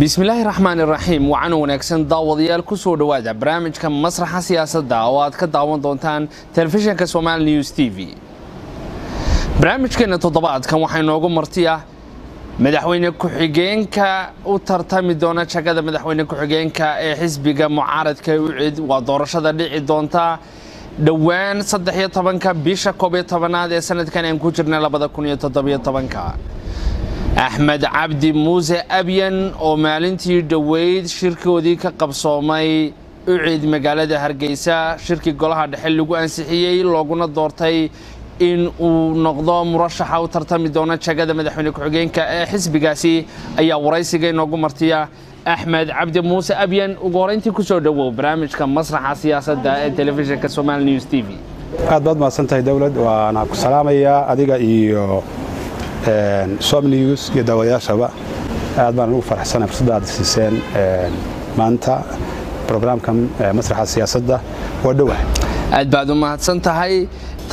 بسم الله الرحمن الرحيم وعن ونكسن داوديال كسو دوادا برامج كم مسرح سياسة دعوات كدعوان دونتان تلفزيون كسومال نيوز تي في برامج كنا تضبعات كم وحين نوغو مرتيا مدحوين كحجينكا وترتمي دونا شكذا مدحوين كحجينكا حزبك معارض كيوعد ودورشة دليع دونتا دوان صدحية طبنكا بيشا كوبية طبناد سنة كان ينكوشرنا لبدا كونية تضبية طبنكا أحمد عبدي موسى أبين oo maalintii dhaweyd shirkoodii ka qabsoomay ucid magaalada Hargeysa shirkii golaha dhexe lagu ansixiyay looguna doortay in uu noqdo murashaxa u tartami doona jagada madaxweyne ku-xigeenka ee xisbigaasi ayaa waraysiga inoogu martiya أحمد عبدي موسى أبين ugu horeyntii ku soo dhawow barnaamijka masraxa siyaasadda ee telefishinka Somal News TV aad baad maasantahay dawlad waana ku salaamayaa adiga iyo Somal News iyo daawadayaashaba aad baan ugu faraxsanahay fursada aad siiseen maanta barnaamijkan masraxa siyaasadda waa dhawahay aad baad u mahadsantahay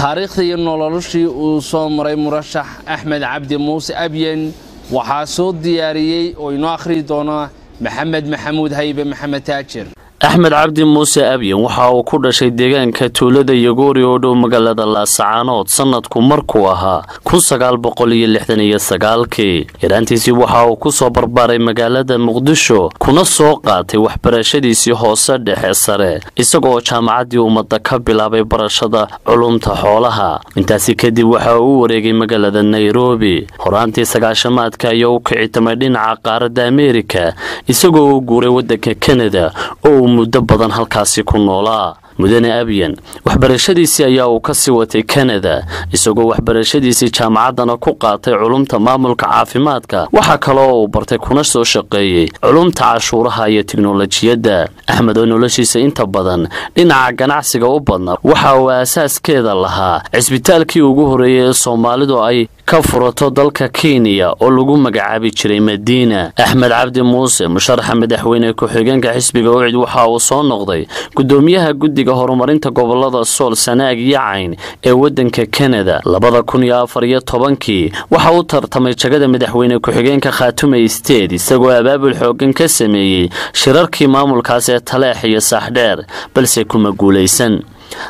taariikhda iyo noloshii uu soo maray murashax Axmed Cabdi Muuse Abyan waxaa soo diyaariyay oo inoo akhri doona محمد محمود هيبة محمد تاجر أحمد عبدي موسى أبين وحاو كل شيء ديجان كتولد يجوري ودو مجلد الله سعانات سنة كمركوها كوسجال بقولي اللحدنية سجالكي إيرانتيسي وحاو كوسبر باري مجلد مقدشو كنا سوقات وحبرشدي سي حوصد حسره إسقو جامعة ومدك بلابي برشدة علوم تحولها إنتاسي كدي وحاو وريجي مجلد نيروبي هرانتي سجاشمات كيو كعتمدين عقارد أمريكا إسقو جوري ودك كندا أو muddo badan halkaasi ku noolaa mudane Abyan waxbarashadiisii ayaa uu ka sii watay Canada isagoo waxbarashadiisii jaamacadana ku qaatay culumta maamulka caafimaadka waxa kale oo uu bartay kuna soo shaqeeyay culumta cashuuraha iyo tiknoolajiyadda Axmed oo noloshiisa inta badan dhinaca ganacsiga u badnaa waxa uu asaaskeeda lahaa cisbitaalkii ugu horeeyay Soomaalidu ay ka furato dalka Kenya oo lagu magacaabi jiray Madiina Axmed Cabdi Muuse musharaxa madaxweyne ku-xigeenka xisbiga ucid waxa uu soo noqday gudoomiyaha guddiga horumarinta gobolada Sool Sanaag iyo Cayn ee wadanka Canada 2014 waxa uu tartamay jagada madaxweyne ku-xigeenka Khaatume State isagoo abaabul xoogan ka sameeyay shirarkii maamulkaas ee Taleex iyo Saaxdheer balse kuma guuleysan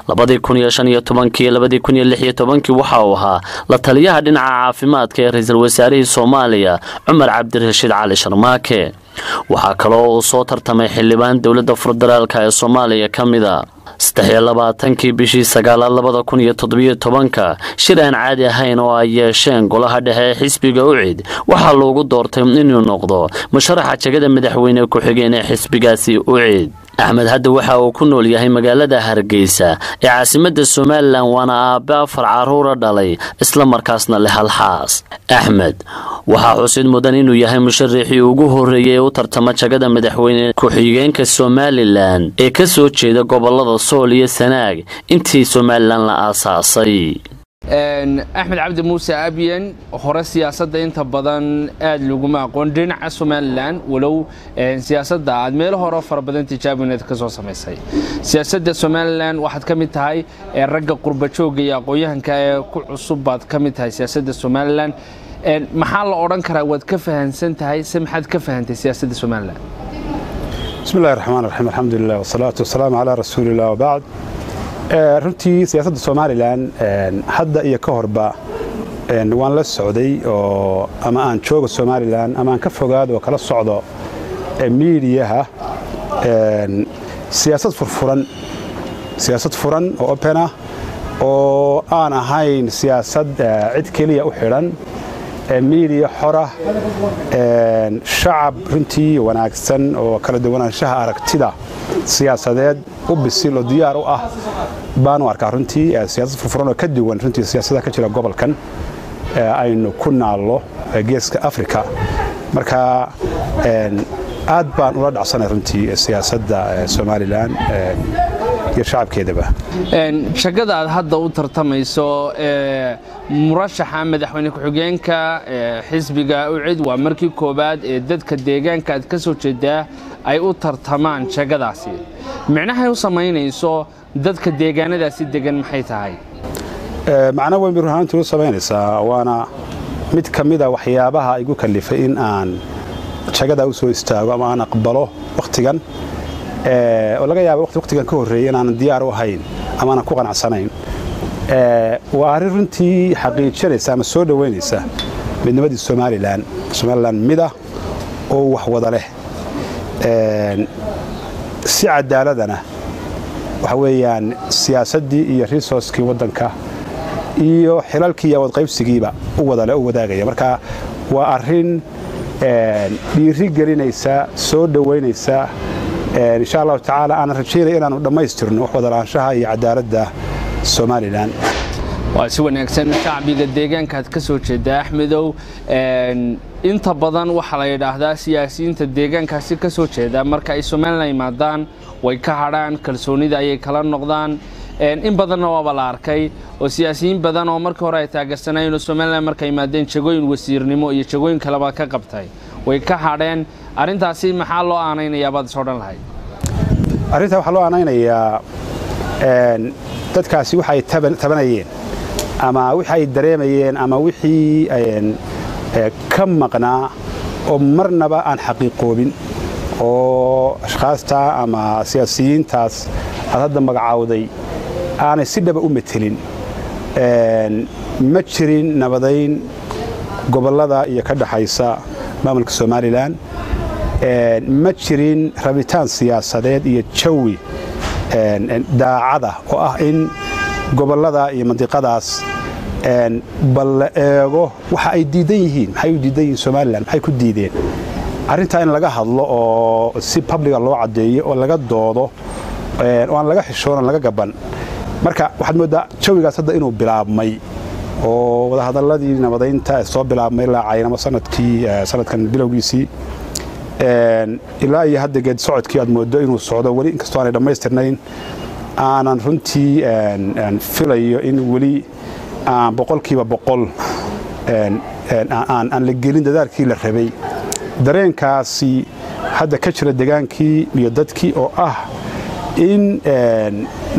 2015 waxa uu ahaa la taliyaha dhinaca caafimaadka ee ra'iisul wasaaraha Soomaaliya Umar Cabdirashiid Cali Sharmaake waxa kale oo uu soo tartamay xildhibaan dawladda federaalka ee Soomaaliya kamida 23 bishii 2017 shir aan caadi ahayn oo ay yeesheen golaha dhexe xisbiga ucid waxa loogu doortay inuu noqdo musharaxa jagada madaxweyne ku-xigeen ee xisbigaasi ucid أحمد هذا وحاو كنول يهي مقالة هرقيسة عاصمة السومالان وانا آباء فرعارورة دالي اسلام مركزنا لها الحاس أحمد وحا حسين مدنين يهي مشرحي وقوه الرئي وترتمت شاقدا مدحوين كوحيين كالسوماليلان كسو تشيدا قبالة الصولية السناق انتي سومالان لأساسي أحمد عبد موسى أبين هو سياسة أنت بدن أد لجماعة قندين عسومالان ولو سياسة ده ميل هو رفر بدن تجاب من الكسوس مسي سياسة سومالان واحد كميت هاي الرجع قربتشو جيا قويهن كعصبات كميت هاي سياسة سومالان محل أوران كراود كفهن سنت هاي سمحت كفهن سياسة سومالان بسم الله الرحمن الرحيم الحمد لله والصلاة والسلام على رسول الله وبعد runtii siyaasadda Soomaaliland hadda iyo ka horba waan la socday oo ama aan joogo Soomaaliland ama aan ka fogaado oo kala socdo meediyaha siyaasad furan oo open ah oo aan ahayn siyaasad cid kaliya u xiran meediya xora shacab runtii wanaagsan oo kala duwanaanshaha aragtida siyaasadeed u bisil oo diyaar u ah baan arkaa runtii siyaasad furfuran oo ka duwan runtii siyaasadda ka jira gobolkan aynu ku naalo geeska Afrika marka aad baan ula dhacsanahay runtii siyaasadda Soomaaliland iyo shacabkeedaba shaqada aad hadda u tartamayso murashaxa madaxweyne ku-xigeenka xisbiga ucid waa markii koobaad ee dadka deegaanka aad ka soo jeedaa ay u tartamaan shaqadaasi macnaha ay u sameynayso dadka deegaanadaasi degan maxay tahay macna weyn bir ahaantu u sameynaysaa waana mid kamida waxyaabaha igu kalifay in aan jagada u soo istaago ama aan aqbalo waqtigan oo laga yaabo waqtigan ka horeeyay inaan diyaar u ahayn ama aan ku qanacsanayn waa arrin runtii xaqiijinaysa ama soo dhaweynaysa midnimadii Somaliland mid ah oo wax wada leh si cadaaladana waxa weeyaan siyaasadii iyo resource-kii wadanka iyo xilalkii wad qaybsigiiba u wada leh u wadaagaya marka waa arrin dhiiri gelinaysa soo dhaweynaysa insha Allah ta'ala aan rajeeyo inaanu dhameystirno wax wada lahaanshaha iyo cadaaladda Somaliland waa si wanaagsan shacbiga deegaanka ka soo jeeda Axmedow inta badan waxa la yiraahdaa siyaasiyiinta deegaankaasi ka soo jeeda marka ay Somaliland yimaadaan way ka hadhaan kalsoonida ay kala noqdaan in badan oo la arkay oo siyaasiyiin badan oo markii hore ay taageersanayeen Somaliland markay yimaadeen jagooyin wasiirnimo iyo jagooyin kale ba ka qabtay way ka hadheen arintaasi maxaa loo aanaynayaa baad soo dhan lahayd arinta waxa loo aanaynayaa dadkaasi waxay tabanayeen ama waxay dareemayeen ama wixii ka maqnaa oo marnaba aan xaqiiqoobin oo ashqaasta ama siyaasiyiintaas hadda magacaawday aanay si dhab u metelin ma jirin nabadayn gobolada iyo ka dhaxaysa maamulka Somaliland ma jirin rabitaan siyaasadeed iyo jawi daacada oo ah in gobolada iyo mantiqadaas bal eego waxa ay diidan yihiin maxay u diidan yihiin Somaliland maxay ku diideen arinta in laga hadlo oo si public loo cadeeyo oo laga doodo oo aan laga xishoonan laga gaban marka waxaad moodaa jawigaas hadda inuu bilaabmay oo wada hadaladii nabadaynta soo bilaabmay la caynama sanadkan bilowgiisii ilaa iyo hadda geed socodkii aad moodo inuu socdo wali inkastoo aan dhameystirnayn aanan runtii filayo in wali aan boqolkiiba boqol aan la gelin dadaalkii la rabay dareenkaasi hadda ka jira degaankii iyo dadkii oo ah in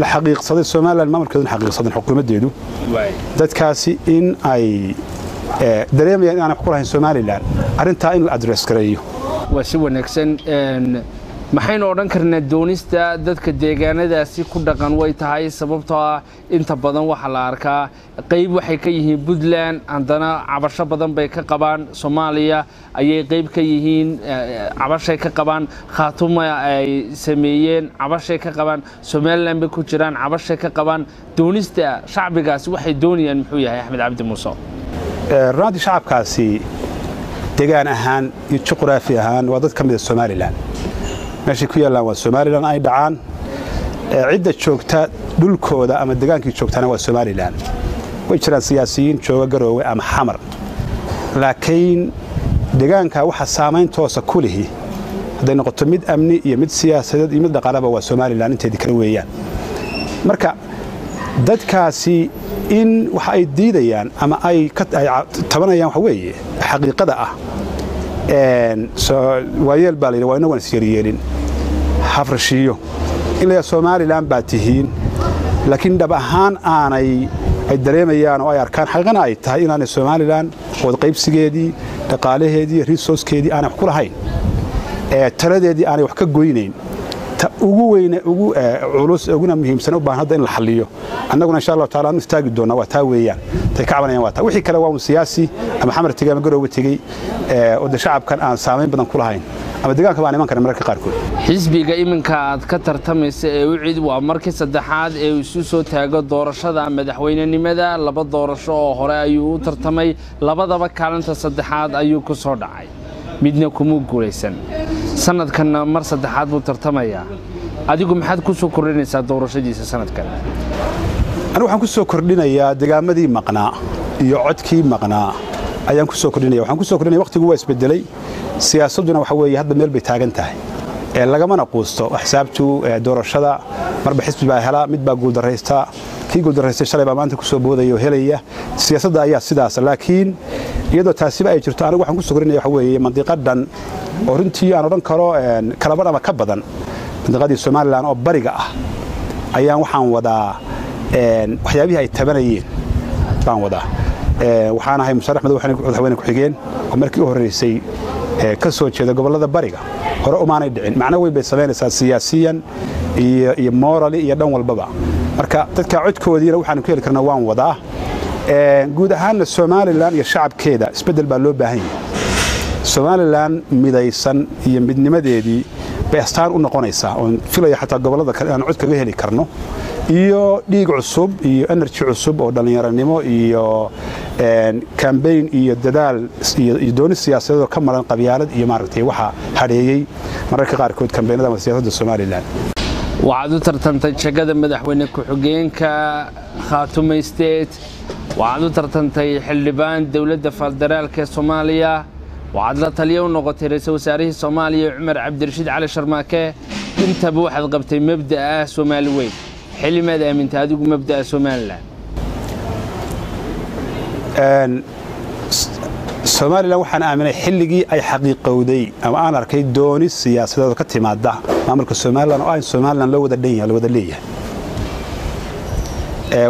la xaqiiqsaday Somaliland maamulkeedu xaqiiqsaday xukuumadeedu dadkaasi in ay dareemayaan in aan ku lahayn Somaliland arinta in la address gareeyo waa si wanaagsan maxaynu odhan karnaa doonista dadka deegaanadaasi ku dhaqan way tahay sababtoo ah inta badan waxa la arkaa qayb waxay ka yihiin Puntland andana cabasho badan bay ka qabaan Soomaaliya ayay qayb ka yihiin cabashay ka qabaan Khaatuma ay sameeyeen cabashay ka qabaan Somaliland bay ku jiraan cabashay ka qabaan doonista shacbigaasi waxay doonayaan muxuu yahay Axmed Cabdi Muuse raadi shacabkaasi deegaan ahaan iyo juqraafi ahaan waa dad ka mid ah Somaliland meeshii ku yaalaan waa Somaliland ay dhacaan cidda joogta dhulkooda ama degaankii joogtana waa Somaliland way jiraan siyaasiyiin jooga Garowe ama Xamar laakiin deegaanka waxa saameyn toos ah ku leeyahay haday noqoto mid amni iyo mid siyaasadeed iyo mid dhaqaale waa Somaliland inteedii kala weeyaan marka dadkaasi in waxa ay diidayaan ama ay tabanayaan waxa weeye xaqiiqada ah waayeel baa leeyahay waa inagu isyeelin hafrashiyo ilaa Somaliland baa tihiin laakiin dhab ahaan aanay ay dareemayaan oo ay arkaan xaqana ay tahay in aan Somaliland wada qaybsigeedii dhaqaalaheedii resource-keedii aan wax ku lahayn taladeedii aan wax ka goynayn ta ugu weyn ugu culus uguna muhiimsan u baahan hadda in la xalliyo annaguna insha Allah taala aan istaagi doona waa taa weeyaan tay ka cabanayaan waa taa wixii kale waa siyaasi ama Xamar tigay ama Garowe tigay oo shacabkan aan saameyn badan ku lahayn ama deegaanka baan iman karna marka qaarkood xisbiga iminka aad ka tartamaysa ee u cid waa markii saddexaad ee uu isu soo taago doorashada madaxweynenimada laba doorasho oo hore ayuu u tartamay labadaba kaalinta saddexaad ayuu ku soo dhacay midna kuma guuleysan sanadkan mar saddexaad buu tartamayaa adigu maxaad ku soo kordhinaysaa doorashadiisa sanadkan anigu waxaan ku soo kordhinayaa degaamadii maqnaa iyo codkii maqnaa ayaan ku soo kordhinaya waxaan ku soo kordhinaya waqtigu waa isbedelay siyaasaduna waxa weeye hadda meel bay taagan tahay lagama naquusto xisaabtu doorashada marba xisbi baa hela mid baa guul dareysta kii guul dareystay shalay baa maanta ku soo boodaya oo helaya siyaasadda ayaa sidaas laakiin iyadoo taasiba ay jirto anigu waxaan ku soo kordhinaya waxa weeye mandiqadan oo runtii aan odhan karo kala badh ama ka badan mandiqadii Somaliland oo bariga ah ayaan waxaan wadaa waxyaabihii ay tabanayeen baan wadaa waxaan ahay musharax madaxweyne ku xigeen oo markii u horeysay ka soo jeeda gobolada bariga hore umaanay dhicin macna weyn bay sameynaysaa siyaasiyan iyo morally iyo dhan walbaba marka dadka codkoodiina waxaan ku heli karnaa waan wadaa guud ahaan Soomaaliland iyo shacabkeeda isbedel baa loo baahan yahay Soomaaliland midaysan iyo midnimadeedii bay astaan u noqonaysaa oo filaya xataa gobolada kale aan cod kaga heli karno iyo dhiig cusub iyo energy cusub oo dhalinyaranimo iyo campaign iyo dadaal iyo dooni siyaasadeed oo ka maran qabyaalad iyo maaragtay waxa hareeyay mararka qaar kood campaignada siyaasadda Soomaaliland waxaad u tartantay jagada madaxweyne ku-xigeenka Khaatume State waxaad u tartantay xildhibaan dawladda federaalka Soomaaliya waxaad la taliyo noqotay ra'iisul wasaarihii Soomaaliya Umar Cabdirashiid Cali Sharmaake intaba waxaad qabtay mabda'a Soomaali weyn xillimaad aaminta adigu mabda'a Soomaaliland Soomaaliland waxaan aaminay xilligii ay xaqiiqowday ama aan arkay dooni siyaasadeed ka timaada maamulka Soomaaliland oo ay Soomaaliland loo wada dhanyahay loo wada leeyahay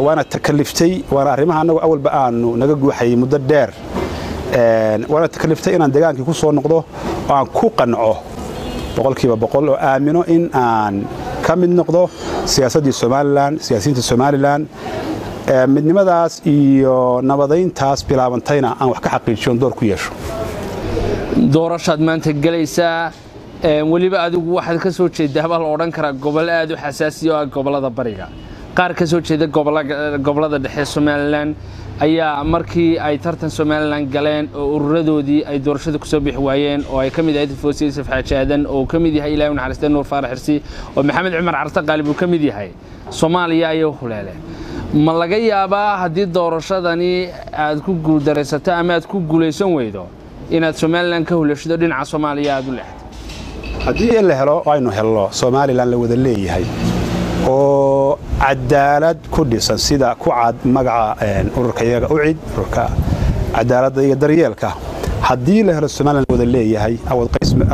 waana takaliftay waana arrimaha anagu awalba aanu naga guuxay muddo dheer waana takaliftay inaan deegaankii ku soo noqdo oo aan ku qanco boqolkiiba boqol oo aamino in aan ka mid noqdo siyaasadii Soomaaliland siyaasiyiinta Soomaaliland midnimadaas iyo nabadeyntaas bilaabantayna aan wax ka xaqiijiyo door ku yeesho doorashaad maanta galaysaa waliba adigu waxaad ka soo jeedaa bal oran kara gobol aad u xasaasi ah gobolada bariga qaar ka soo jeeda gobolada dhexe Soomaaliland ayaa markii ay tartan Soomaaliland galeen oo ururadoodii ay doorashada ku soo bixi waayeen oo ay kamid ahayd Foosiye Safxaadan oo kamid yahay Ilaahay naxariista Nuur Faarax Xirsi oo Maxamed Cumar Carta Qaalib uu kamid yahay Soomaaliya ayuu xuleelay ma laga yaabaa haddii doorashadani aad ku guuldareysato ama aad ku guuleysan weydo inaad Soomaaliland ka hulashado dhinaca Soomaaliya aad u leexdo haddii la helo aynu helno Soomaaliland la wada leeyahay oo cadaalad ku dhisan sida ku cad magaca ururka iyaga u cid ururka cadaaladda iyo daryeelka haddii la helo Soomaaliland wada leeyahay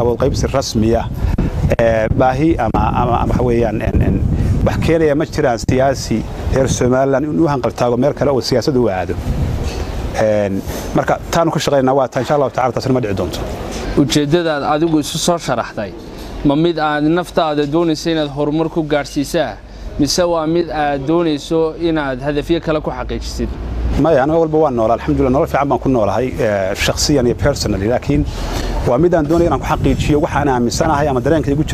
awood qaybsi rasmi ah baahi ama waxa weeyaan wax keenaya ma jiraan siyaasi heer Soomaaliland inuu hanqaltaago meel kale oo siyaasad u aado marka taanu ku shaqeynaa waa insha Allah ta'ala taasina ma dhici doonto ujeedadaad adigu isu soo sharaxday ma mid aad naftaada doonayso inaad horumar ku gaarsiisaa mise waa mid aad doonayso inaad hadafyo kale ku xaqiijisid ما يعني أول بوان نور الحمد لله نور في عمان كنا ولا هاي شخصيا يا personally لكن وميدان دوني أنا حقيقي شيء وحنا من سنة هاي مدرين كده يقول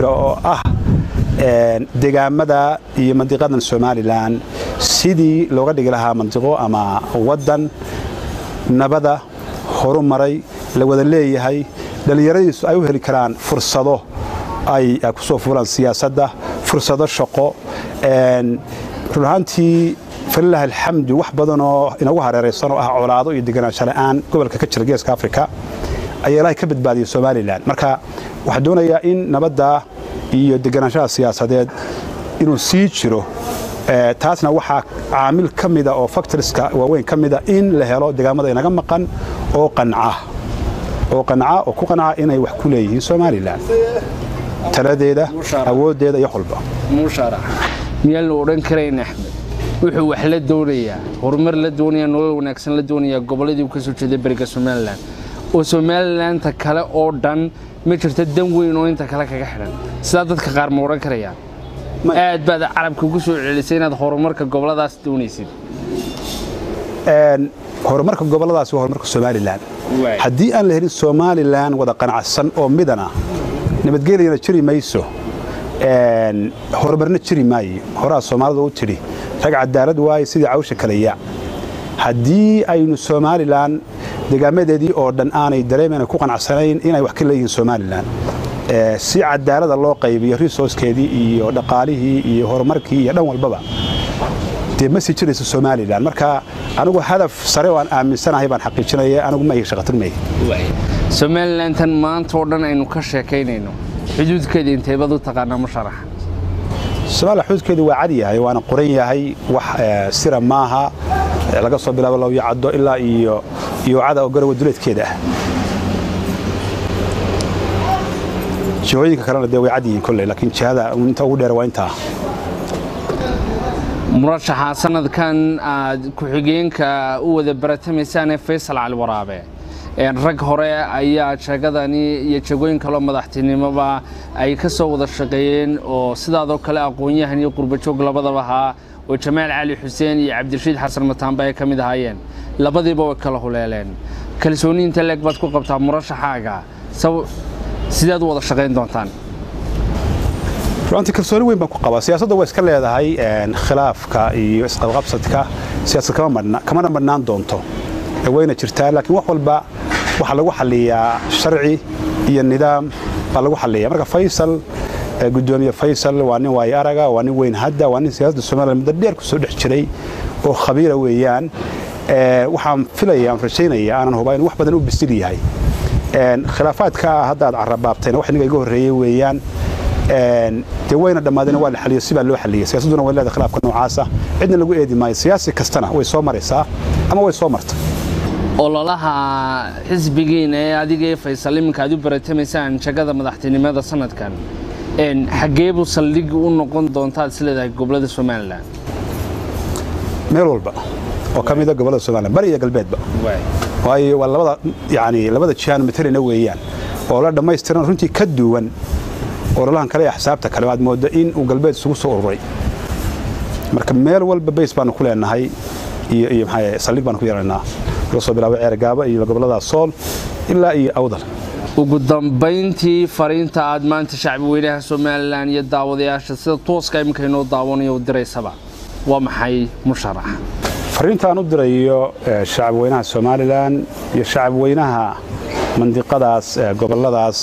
دجام مدى منطقة الصومالي لان سيدي لو قد لها منطقة أما ودن نبذا خروم مري لو ذا اللي هاي دليريس أيوه الكلام فرصة أي أكسو فلان سياسة فرصة الشقاء رهانتي فلله الحمد وحبضنا إنه هريرسنا وعلاضو يدقنا شلان قبل ككتشر جيس كأفريقيا أي لا يكبد بادي الصومالي لان مركا وحدونا يا إن نبدأ يدقنا شلان سياسة إنه سيجرو تاسنا وحا عامل كميدا أو فاكتورز وين كميدا إن لهلا دقامة إن جمقن أو قنعة أو كقنعة إنه يحكوليه الصومالي لان ترديده أود ده يحلبه مشارع ميال ورن كرين أحمد wuxuu wax la doonayaa horumar la doonayaa nolol wanaagsan la doonayaa goboladii uu ka soo jeeday bariga Soomaaliland oo Soomaaliland ta kale oo dhan ma jirto dan weyn oo inta kale kaga xiran sida dadka qaar ma oran karayaan aad baad carabka ugu soo celisay inaad horumarka goboladaas doonaysid horumarka goboladaas waa horumarka Soomaaliland haddii aan la helin Soomaaliland wada qanacsan oo midana nabadgelyana jiri mayso horumarna jiri maayo horaa Soomaalida u tiri rag cadaalad waay sidii cawsha kaleeya hadii aynu Soomaaliland deegaameedii oo dhan aanay dareemayna ku qanacsanayn inay wax ka leeyihiin Soomaaliland si cadaalad loo qaybiyo resource-keedii iyo dhaqaalihii iyo horumarkii iyo dhan walbaba ma sii jirayso Soomaaliland marka anigu hadaf sare oo aan aaminsanahay baan xaqiijinayaa anigu ma shaqatin may Soomaaliland tan maanta oo dhan aynu ka sheekaynayno xuduudkeeda intee bad u taqaana musharax Soomaaliya xuduudkeedu waa cadi yahay waana qoran yahay wax sira maaha laga soo bilaabo loo yacdo ilaa iyo cada oo garow duleedkeeda jooyinka kalena way cadi yihiin kullee laakiin jihada inta ugu dheer waa inta murashaxa sanadkan aad ku xigeenka u wada bartamaysaan Faysal Cali Waraabe rag hore ayaa jagadani iyo jagooyin kale madaxtinimoba ay ka soo wada shaqeeyeen oo sidaadoo kale aqoon-yahan iyo qurbajoog labadaba ahaa oo Jamaal Cali Xuseen iyo Cabdirashiid Xasan Mataanba ay ka mid ahaayeen labadiiba way kala huleeleen kalsooniinta leeg baad ku qabtaa murashaxaaga sidaad wada shaqeyn doontaan runtii kalsooni weyn baan ku qabaa siyaasadda way iska leedahay khilaafka iyo isqabqabsadka siyaasadda kama marnaan doonto wayna jirtaa laakiin wax walba waxa lagu xaliyaa sharci iyo nidaam baa lagu xaliyaa marka Faysal gudoomiye Faysal waa nin waay araga waa nin weyn hadda waa nin siyaasadda Soomaaliya muddo dheer ku soo dhex jiray oo khabiir weeyaan waxaan filayaa rajaynayaa aanan hubaa in wax badan u bisil yahay khilaafaadka hadda aad carabaabteen wax niga iga horeeyay weeyaan wayna dhamaadeen waa la xaliyo si baa loo xaliyay siyaasaduna way leedahay khilaafka noocaas ah cidna lagu eedi maayo siyaasi kastana way soo maraysaa ama way soo martay ololaha xisbigiina ee adiga Faysal iminka aad u baratamaysaan jagada madaxtinimada sanadkan xageebu saldhig u noqon doontaa isleedahay gobolada Soomaaliland meel walba oo kamid ah gobolada Soomaaliland bari iyo galbeedba waayo labada jihad metelina weeyaan oo la dhamaystiran runtii ka duwan ololahan kale xisaabta kale aad moodo in uu galbeed isugu soo ururay marka meel walba base baan ku leenahay iyo maxay saldhig baan ku yeelanaa soo bilaabay Ceergaaba iyo gobolada Sool ilaa iyo Awdal ugu dambeyntii fariinta aad maanta shacbi weynaha Soomaaliland iyo daawadayaasha sida tooska imka inoo daawanayo direysaba waa maxay musharax fariinta aan u dirayo shacbi weynaha Soomaaliland iyo shacbi weynaha mandiqadaas goboladaas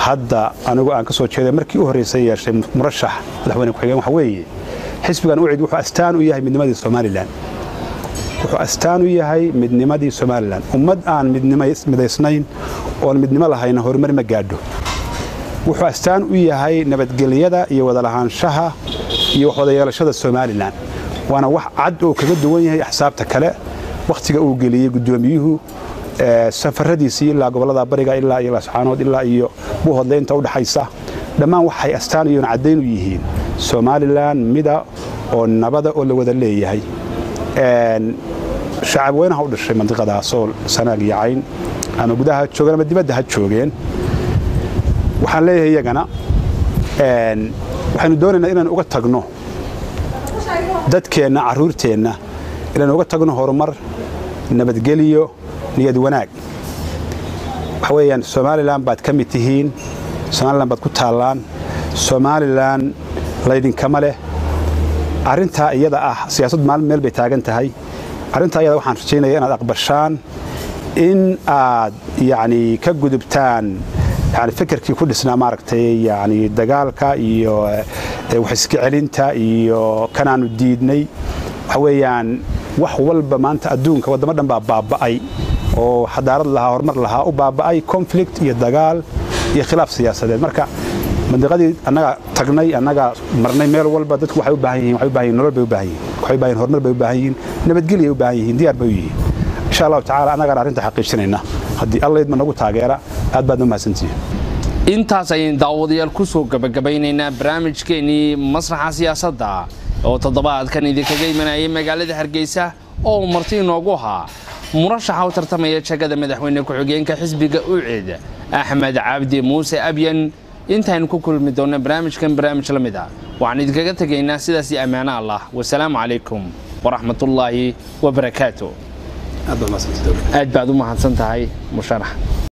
hadda anigu aan ka soo jeeday markii u horeysay yeeshay murashax madaxweyne ku xigeen waxa weeye xisbigan u cid wuxuu astaan u yahay midnimadii Soomaaliland wuxuu astaan u yahay midnimadii Soomaaliland ummad aan midaysnayn oo midnimo lahayn horumar ma gaadho wuxuu astaan u yahay nabadgelyada iyo wada lahaanshaha iyo wada yeelashada Soomaaliland waana wax cad oo kaga duwan yahay xisaabta kale waqtiga uu geliyay gudoomiyuhu safaradiisii ilaa gobolada bariga ilaa iyo Laascaanood ilaa iyo buuhodleynta u dhaxaysa dhamaan waxay astaan iyo cadeyn u yihiin Soomaaliland mida oo nabada oo la wada leeyahay shacab weynaha u dhashay mantiqada Sool Sanaag iyo Cayn ama gudaha joogeen ama dibadda ha joogeen waxaan leeyahay iyagana waxaanu doonaynaa inaan uga tagno dadkeena caruurteena inaan uga tagno horumar nabadgelyo niyad wanaag waxa weeyaan Soomaaliland baad ka mid tihiin Soomaaliland baad ku taalaan Soomaaliland laydin kama leh arinta iyada ah siyaasad meel bay taagan tahay arinta iyada waxaan rajaynayaa inaad aqbashaan in aad ka gudubtaan fikirkii ku dhisnaa maaragtay dagaalka iyo wax iska celinta iyo kanaanu diidnay waxa weeyaan wax walba maanta adduunka wadamo dhan baa baaba'ay oo xadaarad lahaa horumar lahaa u baaba'ay conflict iyo dagaal iyo khilaaf siyaasadeed marka mandiqadii annaga tagnay annaga marnay meel walba dadku waxay u baahan yihiin nolol bay u baahan yihiin waxay u baahan yihiin horumar bay u baahan yihiin nabadgelyo u baahan yihiin diyaar bay u yihiin insha Allah ta'ala annaga arinta xaqiijinayna hadii Allah idma nagu taageera aad baad u mahadsantihiin intaas ayaan daawadayaal ku soo gabagabaynaynaa barnaamijkeeni masraxa siyaasadda oo toddobaadkan idinkaga imanayay magaalada Hargeysa oo martii noogu ahaa murashaxa u tartamaya jagada madaxweyne ku xigeenka xisbiga UCID Axmed Cabdi Muuse Abyan intaan ku kulmi doona barnaamijkan barnaamij la mid ah waxaan idinkaga tagaynaa sidaas amaana Allah wassalaamu calaykum waraxmatullaahi wabarakaatuh aad baad u mahadsantahay musharax